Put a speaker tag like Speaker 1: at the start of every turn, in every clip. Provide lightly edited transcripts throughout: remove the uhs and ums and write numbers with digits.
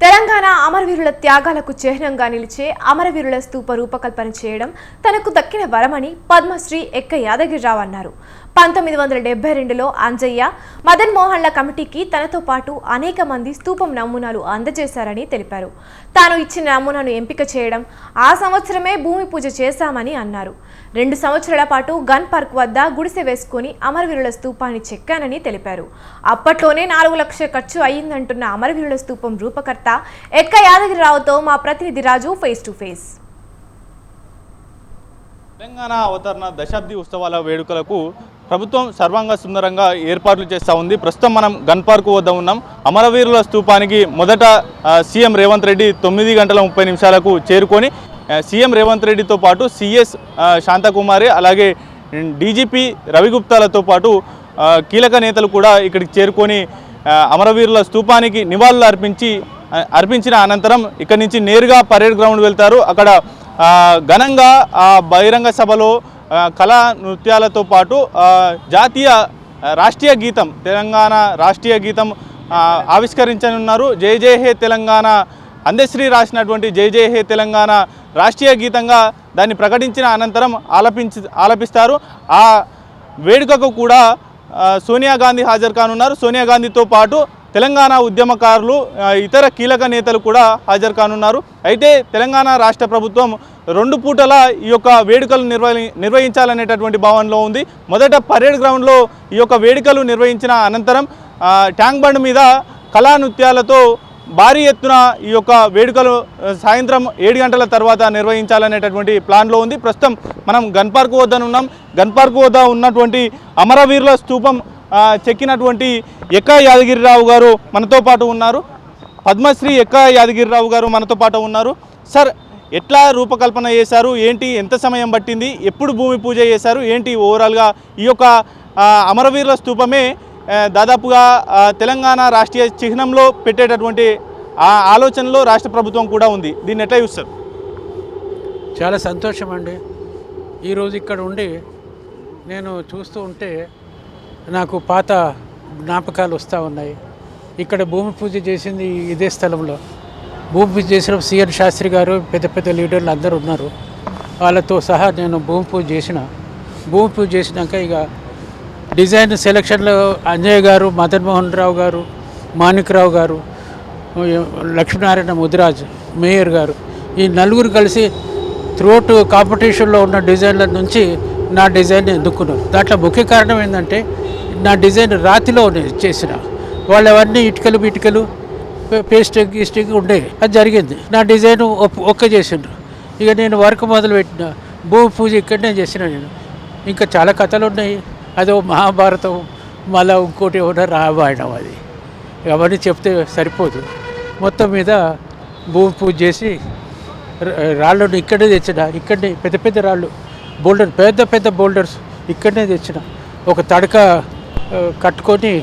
Speaker 1: తెలంగాణ అమరవీరుల త్యాగాలకు చిహ్నంగా నిలిచే అమరవీరుల స్తూప రూపకల్పన చేయడం తనకు దక్కిన వరమని పద్మశ్రీ ఎక్క యాదగిరిరావు అన్నారు. 1972లో అంజయ్య, మదన్ మోహన్ల కమిటీకి తనతో పాటు అనేక మంది స్తూపం నమూనాలు అందజేశారని తెలిపారు. తాను ఇచ్చిన నమూనాను ఎంపిక చేయడం, ఆ సంవత్సరమే భూమి పూజ చేశామని అన్నారు. 2 సంవత్సరాల పాటు గన్ పార్క్ వద్ద గుడిసె వేసుకుని అమరవీరుల స్తూపాన్ని చెక్కానని తెలిపారు. అప్పట్లోనే 4 లక్షల ఖర్చు అయ్యిందంటున్న అమరవీరుల స్తూపం రూపకర్త ఎక్క యాదగిరిరావుతో మా ప్రతినిధి రాజు ఫేస్ టు ఫేస్.
Speaker 2: తెలంగాణ అవతరణ దశాబ్ది ఉత్సవాల వేడుకలకు ప్రభుత్వం సర్వాంగ సుందరంగా ఏర్పాట్లు చేస్తూ ఉంది. ప్రస్తుతం మనం గన్ పార్క్ వద్ద ఉన్నాం. అమరవీరుల స్తూపానికి మొదట సీఎం రేవంత్ రెడ్డి 9:30 చేరుకొని సీఎం రేవంత్ రెడ్డితో పాటు సిఎస్ శాంతకుమారి, అలాగే డీజీపీ రవిగుప్తాలతో పాటు కీలక నేతలు కూడా ఇక్కడికి చేరుకొని అమరవీరుల స్తూపానికి నివాళులు అర్పించిన అనంతరం ఇక్కడి నుంచి నేరుగా పరేడ్ గ్రౌండ్ వెళ్తారు. అక్కడ ఘనంగా బహిరంగ సభలో కళా నృత్యాలతో పాటు రాష్ట్రీయ గీతం, తెలంగాణ రాష్ట్రీయ గీతం ఆవిష్కరించనున్నారు. జై జై హే తెలంగాణ, అందశ్రీ రాసినటువంటి జై జై హే తెలంగాణ రాష్ట్రీయ గీతంగా దాన్ని ప్రకటించిన అనంతరం ఆలపిస్తారు. ఆ వేడుకకు కూడా సోనియా గాంధీ హాజరు కానున్నారు. సోనియా గాంధీతో పాటు తెలంగాణ ఉద్యమకారులు, ఇతర కీలక నేతలు కూడా హాజరు కానున్నారు. అయితే తెలంగాణ రాష్ట్ర ప్రభుత్వం 2 పూటల ఈ యొక్క వేడుకలు నిర్వహించాలనేటటువంటి భావనలో ఉంది. మొదట పరేడ్ గ్రౌండ్లో ఈ యొక్క వేడుకలు నిర్వహించిన అనంతరం ట్యాంక్ బండ్ మీద కళా నృత్యాలతో భారీ ఎత్తున ఈ యొక్క వేడుకలు సాయంత్రం 7 గంటల తర్వాత నిర్వహించాలనేటటువంటి ప్లాన్లో ఉంది. ప్రస్తుతం మనం గన్ పార్క్ వద్ద ఉన్నాం. గన్ పార్క్ వద్ద ఉన్నటువంటి అమరవీరుల స్తూపం చెక్కినటువంటి ఎక్క యాదగిరిరావు గారు మనతో పాటు ఉన్నారు. పద్మశ్రీ ఎక్క యాదగిరిరావు గారు మనతో పాటు ఉన్నారు. సార్, ఎట్లా రూపకల్పన చేశారు, ఏంటి, ఎంత సమయం పట్టింది, ఎప్పుడు భూమి పూజ చేశారు, ఏంటి ఓవరాల్గా ఈ యొక్క అమరవీరుల స్తూపమే దాదాపుగా తెలంగాణ రాష్ట్రీయ చిహ్నంలో పెట్టేటటువంటి ఆలోచనలో రాష్ట్ర ప్రభుత్వం కూడా ఉంది. దీన్ని ఎట్లా చూస్తారు?
Speaker 3: చాలా సంతోషం అండి. ఈరోజు ఇక్కడ ఉండి నేను చూస్తూ ఉంటే నాకు పాత జ్ఞాపకాలు వస్తూ ఉన్నాయి. ఇక్కడ భూమి పూజ చేసింది ఇదే స్థలంలో. భూమి పూజ చేసిన సిఎన్ శాస్త్రి గారు, పెద్ద పెద్ద లీడర్లు అందరూ ఉన్నారు. వాళ్ళతో సహా నేను భూమి పూజ చేసినాక ఇక డిజైన్ సెలక్షన్లో అంజయ్య గారు, మదన్ మోహన్ రావు గారు, మాణిక్రావు గారు, లక్ష్మీనారాయణ ముదిరాజ్, మేయర్ గారు, ఈ నలుగురు కలిసి త్రూఅవుట్ కాంపిటీషన్లో ఉన్న డిజైన్ల నుంచి నా డిజైన్ ఎన్నుకున్నారు. దాంట్లో ముఖ్య కారణం ఏంటంటే నా డిజైన్ రాతిలో చేసిన వాళ్ళు అవన్నీ ఇటుకలు పేస్టింగ్ ఉండే, అది జరిగింది. నా డిజైన్ ఒక్క చేసిండ్రు. ఇక నేను వర్క్ మొదలుపెట్టిన భూమి పూజ ఇక్కడనే చేసిన. నేను ఇంకా చాలా కథలు ఉన్నాయి. అదో మహాభారతం, మళ్ళీ ఇంకోటి ఏమన్నా రామాయణం, అది అవన్నీ చెప్తే సరిపోదు. మొత్తం మీద భూమి పూజ చేసి రాళ్ళను ఇక్కడే తెచ్చిన. ఇక్కడనే పెద్ద పెద్ద రాళ్ళు, పెద్ద బోల్డర్స్ ఇక్కడనే తెచ్చిన. ఒక తడక కట్టుకొని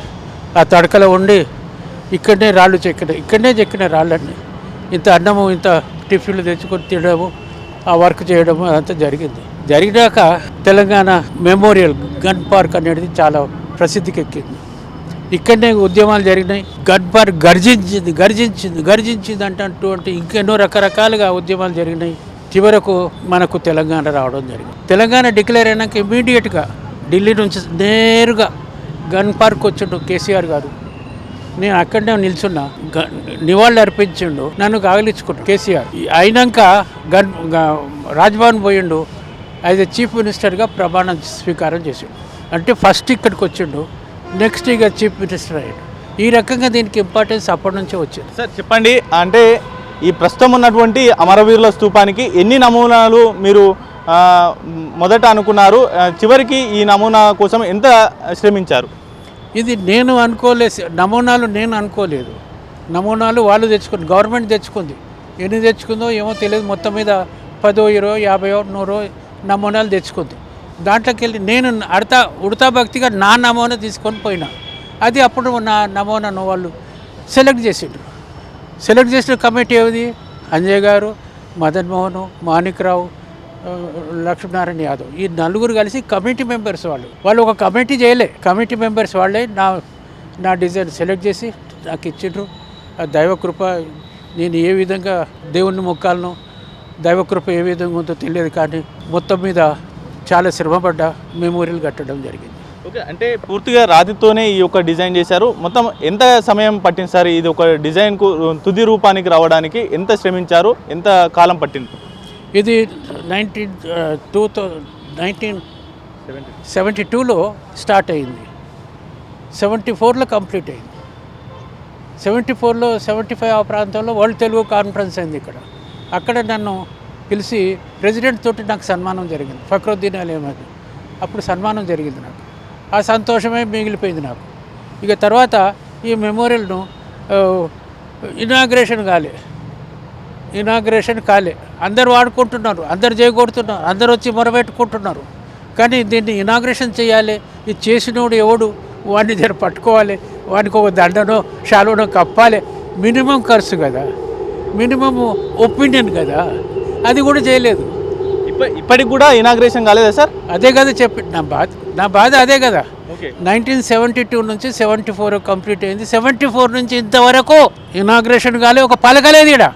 Speaker 3: ఆ తడకలో ఉండి ఇక్కడనే రాళ్ళు ఇక్కడనే చెక్కిన రాళ్ళన్నీ. ఇంత అన్నము, ఇంత టిఫిన్లు తెచ్చుకొని తినడము, ఆ వర్క్ చేయడము అదంతా జరిగింది. జరిగినాక తెలంగాణ మెమోరియల్ గన్ పార్క్ అనేది చాలా ప్రసిద్ధికి ఎక్కింది. ఇక్కడనే ఉద్యమాలు జరిగినాయి. గన్ పార్క్ గర్జించింది అంటే ఇంకెన్నో రకరకాలుగా ఉద్యమాలు జరిగినాయి. చివరకు మనకు తెలంగాణ రావడం జరిగింది. తెలంగాణ డిక్లేర్ అయినాక ఇమీడియట్గా ఢిల్లీ నుంచి నేరుగా గన్ పార్క్ వచ్చిండు కేసీఆర్ గారు. నేను అక్కడనే నిల్చున్నా, నివాళులు అర్పించిండు, నన్ను కాగలించుకున్నాడు కేసీఆర్. అయినాక రాజ్భవన్ పోయిండు, యాజ్ ఎ చీఫ్ మినిస్టర్గా ప్రమాణ స్వీకారం చేసిండు. అంటే ఫస్ట్ ఇక్కడికి వచ్చిండు, నెక్స్ట్ ఇక చీఫ్ మినిస్టర్ అయ్యాడు. ఈ రకంగా దీనికి ఇంపార్టెన్స్ అప్పటి నుంచే వచ్చింది.
Speaker 2: సార్ చెప్పండి, అంటే ఈ ప్రస్తుతం ఉన్నటువంటి అమరవీరుల స్తూపానికి ఎన్ని నమూనాలు మీరు మొదట అనుకున్నారు, చివరికి ఈ నమూనా కోసం ఎంత శ్రమించారు?
Speaker 3: ఇది నేను అనుకోలేదు, నేను అనుకోలేదు. నమూనాలు వాళ్ళు తెచ్చుకుంది, గవర్నమెంట్ తెచ్చుకుంది. ఎన్ని తెచ్చుకుందో ఏమో తెలియదు. మొత్తం మీద 10, 20, 50, 100 నమూనాలు తెచ్చుకుంది. దాంట్లోకి వెళ్ళి నేను ఉడతా భక్తిగా నా నమూనా తీసుకొని పోయినా. అది అప్పుడు నా నమూనాను వాళ్ళు సెలెక్ట్ చేసిన కమిటీ ఏది? అంజయ్ గారు, మదన్ మోహన్, మాణిక్రావు, లక్ష్మీనారాయణ యాదవ్, ఈ నలుగురు కలిసి కమిటీ మెంబర్స్ వాళ్ళు ఒక కమిటీ చేయలే. కమిటీ మెంబర్స్ వాళ్ళే నా డిజైన్ సెలెక్ట్ చేసి నాకు ఇచ్చిండ్రు. దైవ కృప నేను ఏ విధంగా దేవుణ్ణి మొక్కాలను, దైవకృప ఏ విధంగా ఉందో తెలియదు, కానీ మొత్తం మీద చాలా శ్రమపడ్డా మెమోరియల్ కట్టడం జరిగింది.
Speaker 2: ఓకే, అంటే పూర్తిగా రాతితోనే ఈ యొక్క డిజైన్ చేశారు. మొత్తం ఎంత సమయం పట్టింది సార్ ఇది ఒక డిజైన్కు తుది రూపానికి రావడానికి? ఎంత శ్రమించారు, ఎంత కాలం పట్టింది?
Speaker 3: ఇది 1972లో స్టార్ట్ అయింది, 74లో కంప్లీట్ అయింది. 74లో 75 ఆ ప్రాంతంలో వరల్డ్ తెలుగు కాన్ఫరెన్స్ అయింది ఇక్కడ. అక్కడ నన్ను పిలిచి ప్రెసిడెంట్ తోటి నాకు సన్మానం జరిగింది, ఫక్రుద్దీన్ అలీ అహ్మద్. అప్పుడు సన్మానం జరిగింది నాకు. ఆ సంతోషమే మిగిలిపోయింది నాకు. ఇక తర్వాత ఈ మెమోరియల్ను ఇనాగ్రేషన్ కాలే. అందరు వాడుకుంటున్నారు, అందరు చేయగొడుతున్నారు, అందరు వచ్చి మొరబెట్టుకుంటున్నారు. కానీ దీన్ని ఇనాగ్రేషన్ చేయాలి, ఇది చేసినోడు ఎవడు, వాడిని దగ్గర పట్టుకోవాలి, వానికి ఒక దండనో షాలోనో కప్పాలి. మినిమం ఖర్చు కదా, మినిమం ఒపీనియన్ కదా, అది కూడా చేయలేదు.
Speaker 2: ఇప్పటికి కూడా ఇనాగ్రేషన్ కాలేదా సార్?
Speaker 3: అదే కదా చెప్పి నా బాధ అదే కదా.
Speaker 2: ఓకే,
Speaker 3: 1972 నుంచి 74 కంప్లీట్ అయింది. 74 నుంచి ఇంతవరకు ఇనాగ్రేషన్ కాలే, ఒక పలకలేదు ఇక్కడ.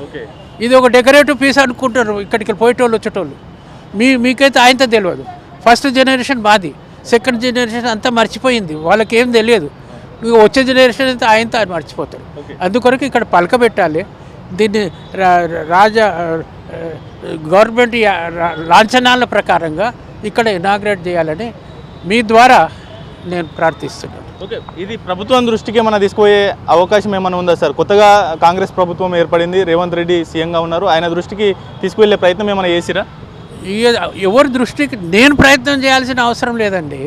Speaker 2: ఓకే,
Speaker 3: ఇది ఒక డెకరేటివ్ పీస్ అనుకుంటారు ఇక్కడికి పోయేటోళ్ళు వచ్చేటోళ్ళు. మీకైతే ఆయనతో తెలియదు. ఫస్ట్ జనరేషన్ మాది, సెకండ్ జనరేషన్ అంతా మర్చిపోయింది, వాళ్ళకి ఏం తెలియదు. ఇక వచ్చే జనరేషన్ అయితే ఆయనతో ఆయన మర్చిపోతారు. అందుకొరకు ఇక్కడ పలక పెట్టాలి. దీన్ని గవర్నమెంట్ లాంఛనాల ప్రకారంగా ఇక్కడ ఇనాగ్రేట్ చేయాలని మీ ద్వారా నేను ప్రార్థిస్తున్నాను.
Speaker 2: ఓకే, ఇది ప్రభుత్వం దృష్టికి ఏమైనా తీసుకుపోయే అవకాశం ఏమైనా ఉందా సార్? కొత్తగా కాంగ్రెస్ ప్రభుత్వం ఏర్పడింది, రేవంత్ రెడ్డి సీఎంగా ఉన్నారు, ఆయన దృష్టికి తీసుకువెళ్ళే ప్రయత్నం ఏమైనా చేసిరా?
Speaker 3: ఎవరి దృష్టికి నేను ప్రయత్నం చేయాల్సిన అవసరం లేదండి.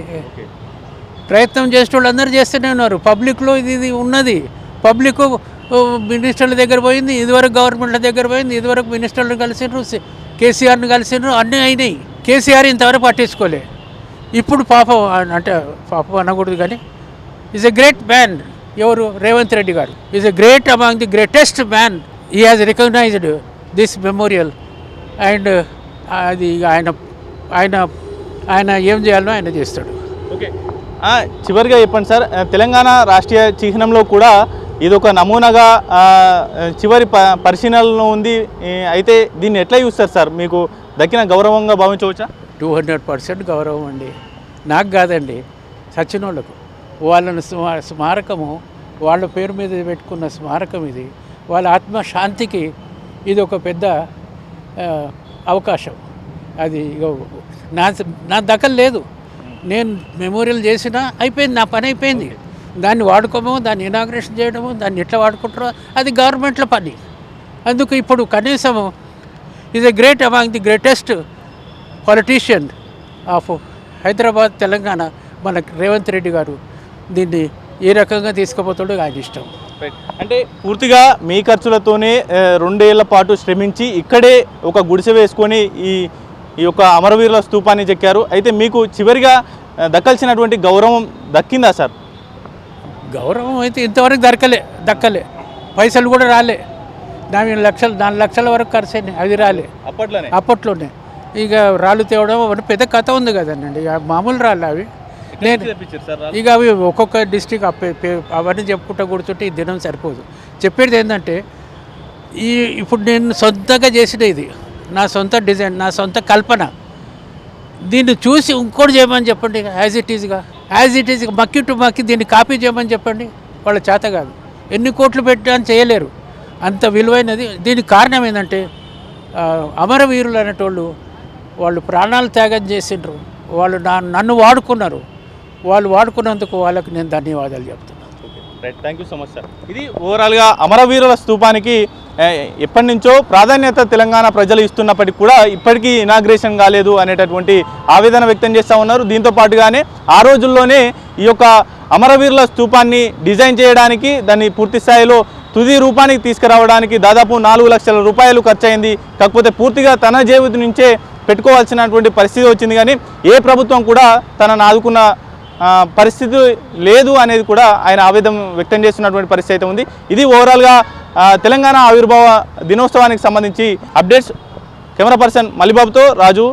Speaker 3: ప్రయత్నం చేసే వాళ్ళు అందరూ చేస్తూనే ఉన్నారు. పబ్లిక్లో ఇది ఉన్నది. పబ్లిక్ మినిస్టర్ల దగ్గర పోయింది, ఇదివరకు గవర్నమెంట్ల దగ్గర పోయింది, ఇదివరకు మినిస్టర్లు కలిసిండ్రు, కేసీఆర్ని కలిసిండ్రు, అన్నీ అయినాయి. కేసీఆర్ ఇంతవరకు పట్టించుకోలే. ఇప్పుడు పాపం అంటే పాపం అనకూడదు, కానీ ఈజ్ ఎ గ్రేట్ మ్యాన్. ఎవరు? రేవంత్ రెడ్డి గారు is a great among the greatest man. He has recognised this memorial. And అది ఆయన ఏం చేయాలో ఆయన చేస్తాడు.
Speaker 2: ఓకే, చివరిగా చెప్పండి సార్, తెలంగాణ రాష్ట్రీయ చిహ్నంలో కూడా ఇది ఒక నమూనాగా చివరి పరిశీలనలో ఉంది. అయితే దీన్ని ఎట్లా చూస్తారు సార్? మీకు దక్కిన గౌరవంగా భావించవచ్చా?
Speaker 3: 200% గౌరవం అండి. నాకు కాదండి, సచ్చినోళ్ళకు. వాళ్ళను స్మారకము, వాళ్ళ పేరు మీద పెట్టుకున్న స్మారకం ఇది. వాళ్ళ ఆత్మశాంతికి ఇది ఒక పెద్ద అవకాశం. అది నా దక్కలు లేదు. నేను మెమోరియల్ చేసినా అయిపోయింది, నా పని అయిపోయింది. దాన్ని వాడుకోమో, దాన్ని ఇనాగ్రేషన్ చేయడము, దాన్ని ఎట్లా వాడుకుంటారో అది గవర్నమెంట్ల పని. అందుకు ఇప్పుడు కనీసము is a great among the greatest politician of Hyderabad, Telangana మన రేవంత్ రెడ్డి గారు. దీన్ని ఏ రకంగా తీసుకుపోతాడో ఆయన ఇష్టం.
Speaker 2: అంటే పూర్తిగా మీ ఖర్చులతోనే 2 ఏళ్ల పాటు శ్రమించి ఇక్కడే ఒక గుడిసె వేసుకొని ఈ యొక్క అమరవీరుల స్తూపాన్ని చెక్కారు. అయితే మీకు చివరిగా దక్కాల్సినటువంటి గౌరవం దక్కిందా సార్?
Speaker 3: గౌరవం అయితే ఇంతవరకు దక్కలే. పైసలు కూడా రాలే. 4 లక్షల వరకు ఖర్చు అయినాయి, అది రాలే అప్పట్లోనే. ఇక రాళ్ళు తేవడం పెద్ద కథ ఉంది కదండి. మామూలు రాళ్ళు అవి. ఇక అవి ఒక్కొక్క డిస్ట్రిక్ట్ అవన్నీ చెప్పుకుంటూ కూర్చుంటే ఈ దినం సరిపోదు. చెప్పేది ఏంటంటే ఇప్పుడు నేను సొంతంగా చేసిన ఇది నా సొంత డిజైన్, నా సొంత కల్పన. దీన్ని చూసి ఇంకోటి చేయమని చెప్పండి, యాజ్ ఇట్ ఈజ్గా మక్కి టు మక్కి దీన్ని కాపీ చేయమని చెప్పండి. వాళ్ళ చేత కాదు. ఎన్ని కోట్లు పెట్టాలని చేయలేరు, అంత విలువైనది. దీనికి కారణం ఏంటంటే అమరవీరులు అనేటోళ్ళు వాళ్ళు ప్రాణాలు త్యాగం చేసిండ్రు. వాళ్ళు నన్ను వాడుకున్నారు. వాళ్ళు వాడుకున్నందుకు వాళ్ళకి నేను ధన్యవాదాలు చెప్తున్నాను.
Speaker 2: Right, thank you so much sir. ఇది ఓవరాల్గా అమరవీరుల స్తూపానికి ఎప్పటి నుంచో ప్రాధాన్యత తెలంగాణ ప్రజలు ఇస్తున్నప్పటికీ కూడా ఇప్పటికీ ఇనాగ్రేషన్ కాలేదు అనేటటువంటి ఆవేదన వ్యక్తం చేస్తూ ఉన్నారు. దీంతో పాటుగానే ఆ రోజుల్లోనే ఈ యొక్క అమరవీరుల స్తూపాన్ని డిజైన్ చేయడానికి, దాన్ని పూర్తి స్థాయిలో తుది రూపానికి తీసుకురావడానికి దాదాపు 4 లక్షల రూపాయలు ఖర్చు అయింది. కాకపోతే పూర్తిగా తన జేబు నుంచే పెట్టుకోవాల్సినటువంటి పరిస్థితి వచ్చింది. కానీ ఏ ప్రభుత్వం కూడా తనను ఆదుకున్న పరిస్థితి లేదు అనేది కూడా ఆయన ఆవేదన వ్యక్తం చేస్తున్నటువంటి పరిస్థితి అయితే ఉంది. ఇది ఓవరాల్గా తెలంగాణ ఆవిర్భావ దినోత్సవానికి సంబంధించి అప్డేట్స్. కెమెరా పర్సన్ మలిబాబుతో రాజు.